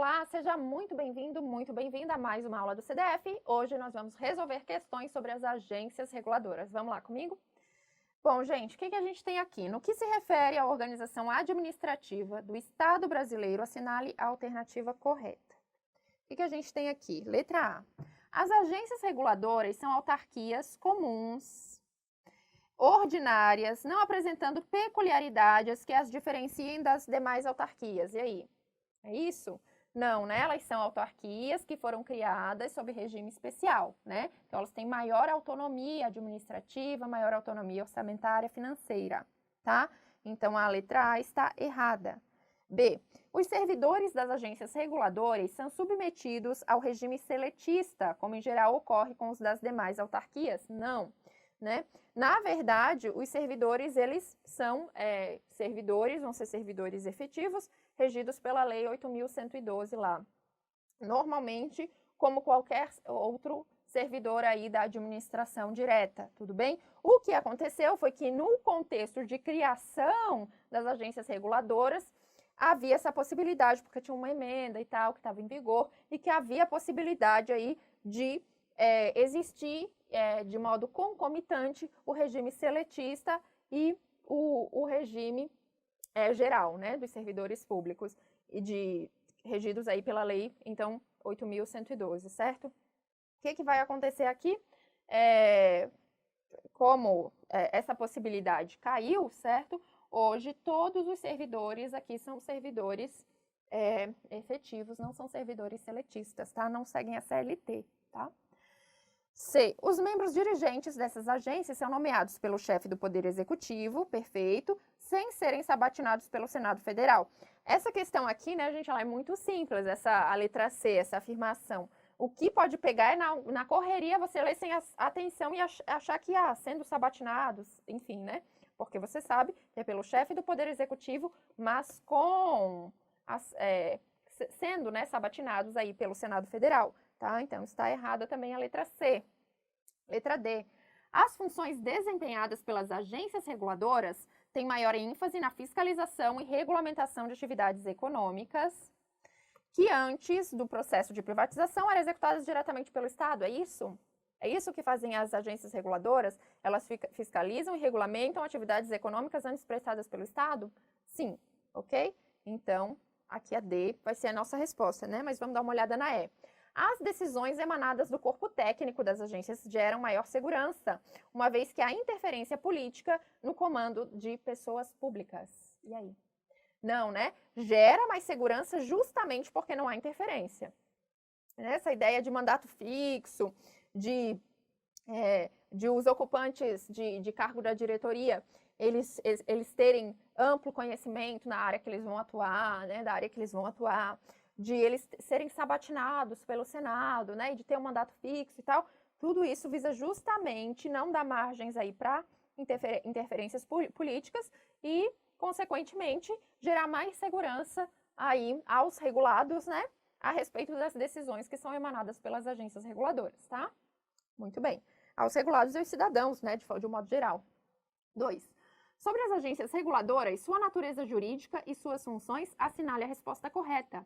Olá, seja muito bem-vindo, muito bem-vinda a mais uma aula do CDF. Hoje nós vamos resolver questões sobre as agências reguladoras. Vamos lá comigo? Bom, gente, o que a gente tem aqui? No que se refere à organização administrativa do Estado brasileiro, assinale a alternativa correta. O que a gente tem aqui? Letra A. As agências reguladoras são autarquias comuns, ordinárias, não apresentando peculiaridades que as diferenciem das demais autarquias. E aí? É isso? Não, né? Elas são autarquias que foram criadas sob regime especial, né? Então, elas têm maior autonomia administrativa, maior autonomia orçamentária, financeira, tá? Então, a letra A está errada. B. Os servidores das agências reguladoras são submetidos ao regime seletista, como em geral ocorre com os das demais autarquias? Não, né? Na verdade, os servidores, eles são servidores, vão ser servidores efetivos, regidos pela Lei 8.112 lá. Normalmente, como qualquer outro servidor aí da administração direta, tudo bem? O que aconteceu foi que no contexto de criação das agências reguladoras, havia essa possibilidade, porque tinha uma emenda e tal, que estava em vigor, e que havia a possibilidade aí de existir de modo concomitante o regime seletista e o regime geral, né, dos servidores públicos e regidos aí pela lei, então, 8.112, certo? O que vai acontecer aqui? Como essa possibilidade caiu, certo? Hoje, todos os servidores aqui são servidores efetivos, não são servidores seletistas, tá? Não seguem a CLT, tá? C. Os membros dirigentes dessas agências são nomeados pelo chefe do Poder Executivo, perfeito, sem serem sabatinados pelo Senado Federal. Essa questão aqui, né, gente, ela é muito simples, a letra C, essa afirmação. O que pode pegar é na correria você ler sem atenção e achar que, sendo sabatinados, enfim, né? Porque você sabe que é pelo chefe do Poder Executivo, mas sendo, né, sabatinados aí pelo Senado Federal. Tá? Então, está errada também a letra C. Letra D. As funções desempenhadas pelas agências reguladoras têm maior ênfase na fiscalização e regulamentação de atividades econômicas que antes do processo de privatização eram executadas diretamente pelo Estado. É isso? É isso que fazem as agências reguladoras? Elas fiscalizam e regulamentam atividades econômicas antes prestadas pelo Estado? Sim, ok? Então, aqui a D vai ser a nossa resposta, né? Mas vamos dar uma olhada na E. As decisões emanadas do corpo técnico das agências geram maior segurança, uma vez que há interferência política no comando de pessoas públicas. E aí? Não, né? Gera mais segurança justamente porque não há interferência. Essa ideia de mandato fixo, de os ocupantes de cargo da diretoria, eles terem amplo conhecimento na área que eles vão atuar, né? Da área que eles vão atuar, de eles serem sabatinados pelo Senado, né, e de ter um mandato fixo e tal, tudo isso visa justamente não dar margens aí para interferências políticas e, consequentemente, gerar mais segurança aí aos regulados, né, a respeito das decisões que são emanadas pelas agências reguladoras, tá? Muito bem. Aos regulados e aos cidadãos, né, de um modo geral. 2. Sobre as agências reguladoras, sua natureza jurídica e suas funções, assinale a resposta correta.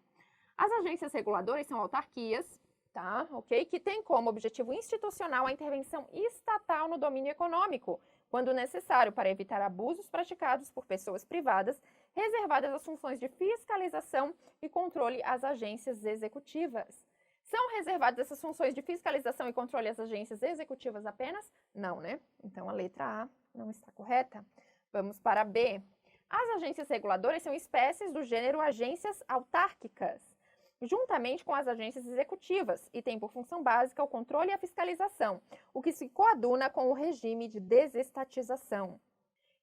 As agências reguladoras são autarquias, tá? Ok? Que têm como objetivo institucional a intervenção estatal no domínio econômico, quando necessário para evitar abusos praticados por pessoas privadas, reservadas as funções de fiscalização e controle às agências executivas. São reservadas essas funções de fiscalização e controle às agências executivas apenas? Não, né? Então, a letra A não está correta. Vamos para B. As agências reguladoras são espécies do gênero agências autárquicas, juntamente com as agências executivas, e tem por função básica o controle e a fiscalização, o que se coaduna com o regime de desestatização.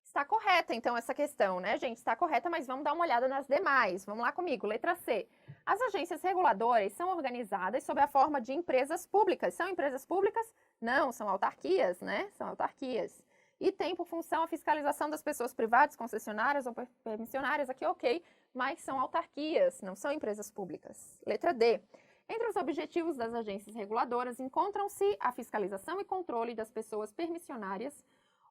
Está correta, então, essa questão, né, gente? Está correta, mas vamos dar uma olhada nas demais. Vamos lá comigo, letra C. As agências reguladoras são organizadas sob a forma de empresas públicas. São empresas públicas? Não, são autarquias, né? São autarquias. E tem por função a fiscalização das pessoas privadas, concessionárias ou permissionárias, aqui ok, mas são autarquias, não são empresas públicas. Letra D. Entre os objetivos das agências reguladoras encontram-se a fiscalização e controle das pessoas permissionárias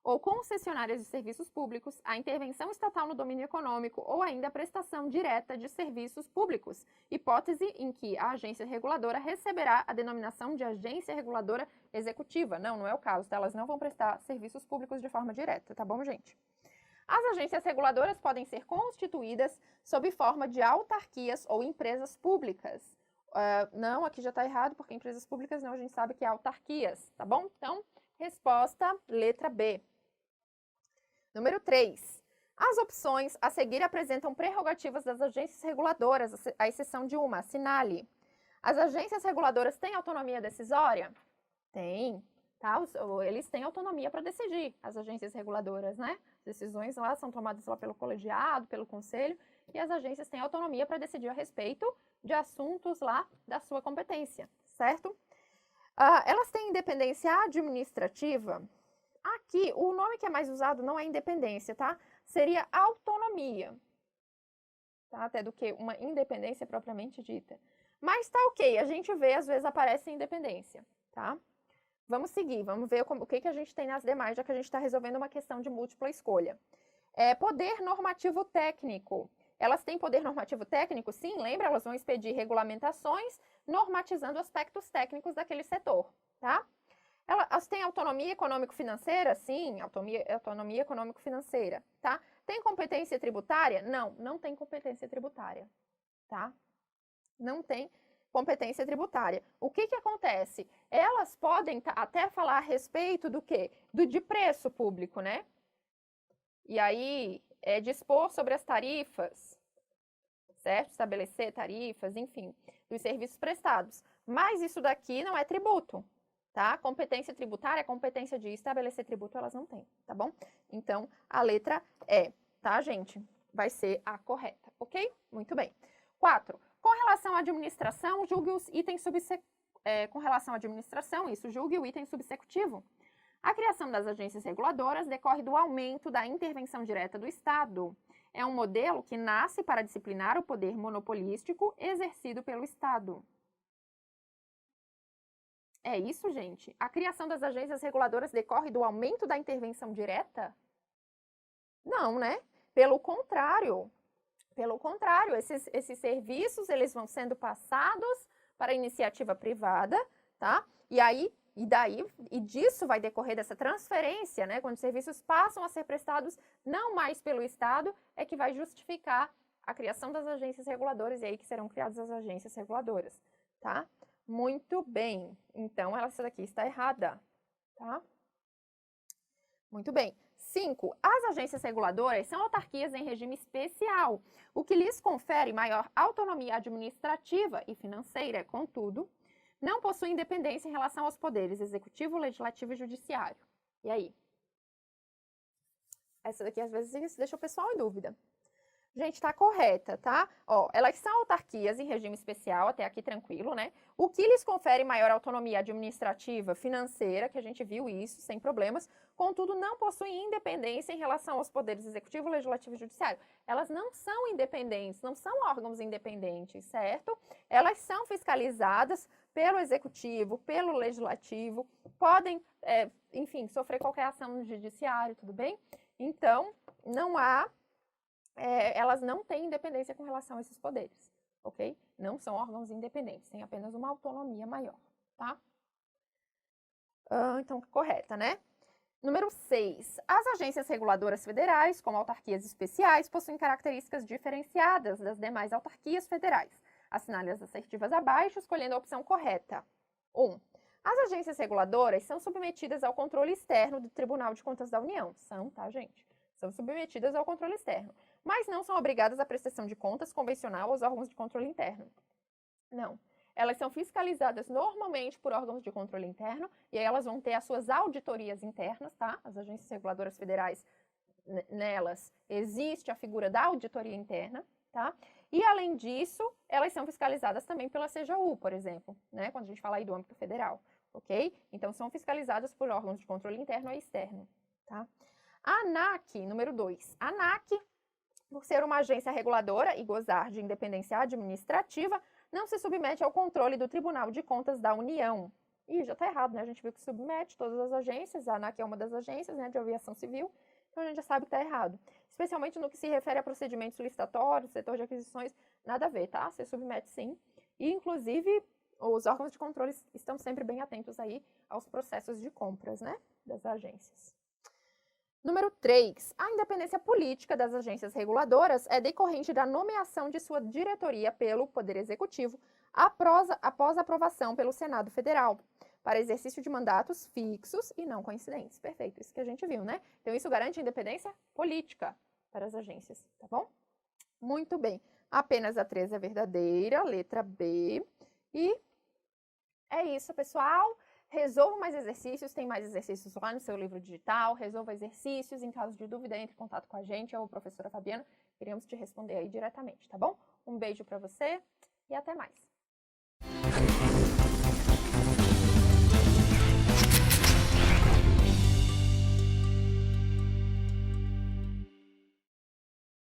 ou concessionárias de serviços públicos, a intervenção estatal no domínio econômico ou ainda a prestação direta de serviços públicos, hipótese em que a agência reguladora receberá a denominação de agência reguladora executiva. Não, não é o caso, tá? Elas não vão prestar serviços públicos de forma direta, tá bom, gente? As agências reguladoras podem ser constituídas sob forma de autarquias ou empresas públicas. Não, aqui já está errado, porque empresas públicas não, a gente sabe que é autarquias, tá bom? Então, resposta letra B. Número 3. As opções a seguir apresentam prerrogativas das agências reguladoras, à exceção de uma, assinale. As agências reguladoras têm autonomia decisória? Tem, tá? Eles têm autonomia para decidir, as agências reguladoras, né? As decisões lá são tomadas lá pelo colegiado, pelo conselho, e as agências têm autonomia para decidir a respeito de assuntos lá da sua competência, certo? Elas têm independência administrativa. Aqui, o nome que é mais usado não é independência, tá? Seria autonomia, tá? Até do que uma independência propriamente dita. Mas tá ok, a gente vê, às vezes aparece independência, tá? Vamos seguir, vamos ver o que a gente tem nas demais, já que a gente está resolvendo uma questão de múltipla escolha. Poder normativo técnico. Elas têm poder normativo técnico? Sim, lembra? Elas vão expedir regulamentações normatizando aspectos técnicos daquele setor, tá? Elas têm autonomia econômico-financeira? Sim, autonomia econômico-financeira, tá? Tem competência tributária? Não, não tem competência tributária, tá? Não tem competência tributária. O que acontece? Elas podem até falar a respeito do quê? De preço público, né? E aí, dispor sobre as tarifas, certo? Estabelecer tarifas, enfim, dos serviços prestados. Mas isso daqui não é tributo, tá? Competência tributária, competência de estabelecer tributo, elas não têm, tá bom? Então, a letra E, tá, gente? Vai ser a correta, ok? Muito bem. 4. Com relação à administração, julgue os itens com relação à administração, julgue o item subsecutivo. A criação das agências reguladoras decorre do aumento da intervenção direta do Estado. É um modelo que nasce para disciplinar o poder monopolístico exercido pelo Estado. É isso, gente? A criação das agências reguladoras decorre do aumento da intervenção direta? Não, né? Pelo contrário. Pelo contrário, esses serviços, eles vão sendo passados para a iniciativa privada, tá? E disso vai decorrer dessa transferência, né? Quando os serviços passam a ser prestados não mais pelo Estado, é que vai justificar a criação das agências reguladoras, e aí que serão criadas as agências reguladoras, tá? Muito bem. Então, essa daqui está errada, tá? Muito bem. 5. As agências reguladoras são autarquias em regime especial, o que lhes confere maior autonomia administrativa e financeira, contudo, não possuem independência em relação aos poderes executivo, legislativo e judiciário. E aí? Essa daqui, às vezes, deixa o pessoal em dúvida. Gente, tá correta, tá? Ó, elas são autarquias em regime especial, até aqui tranquilo, né? O que lhes confere maior autonomia administrativa, financeira, que a gente viu isso, sem problemas, contudo, não possuem independência em relação aos poderes executivo, legislativo e judiciário. Elas não são independentes, não são órgãos independentes, certo? Elas são fiscalizadas pelo executivo, pelo legislativo, podem, enfim, sofrer qualquer ação no judiciário, tudo bem? Então, não há... elas não têm independência com relação a esses poderes, ok? Não são órgãos independentes, têm apenas uma autonomia maior, tá? Então, correta, né? Número 6. As agências reguladoras federais, como autarquias especiais, possuem características diferenciadas das demais autarquias federais. Assinale as assertivas abaixo, escolhendo a opção correta. 1. As agências reguladoras são submetidas ao controle externo do Tribunal de Contas da União. São, tá, gente? São submetidas ao controle externo, mas não são obrigadas à prestação de contas convencional aos órgãos de controle interno. Não. Elas são fiscalizadas normalmente por órgãos de controle interno, e aí elas vão ter as suas auditorias internas, tá? As agências reguladoras federais, nelas, existe a figura da auditoria interna, tá? E, além disso, elas são fiscalizadas também pela CJU, por exemplo, né? Quando a gente fala aí do âmbito federal, ok? Então, são fiscalizadas por órgãos de controle interno e externo, tá? A ANAC, número 2. A ANAC, por ser uma agência reguladora e gozar de independência administrativa, não se submete ao controle do Tribunal de Contas da União, Ih, já está errado, né? A gente viu que submete todas as agências, a ANAC é uma das agências, né, de aviação civil, então a gente já sabe que está errado. Especialmente no que se refere a procedimentos licitatórios, setor de aquisições, nada a ver, tá? Você submete sim. E, inclusive, os órgãos de controle estão sempre bem atentos aí aos processos de compras, né, das agências. Número 3. A independência política das agências reguladoras é decorrente da nomeação de sua diretoria pelo Poder Executivo após aprovação pelo Senado Federal, para exercício de mandatos fixos e não coincidentes. Perfeito, isso que a gente viu, né? Então, isso garante independência política para as agências, tá bom? Muito bem. Apenas a 3 é verdadeira, letra B. E é isso, pessoal. Resolva mais exercícios, tem mais exercícios lá no seu livro digital, resolva exercícios, em caso de dúvida, entre em contato com a gente, eu, a professora Fabiana, queremos te responder aí diretamente, tá bom? Um beijo para você e até mais!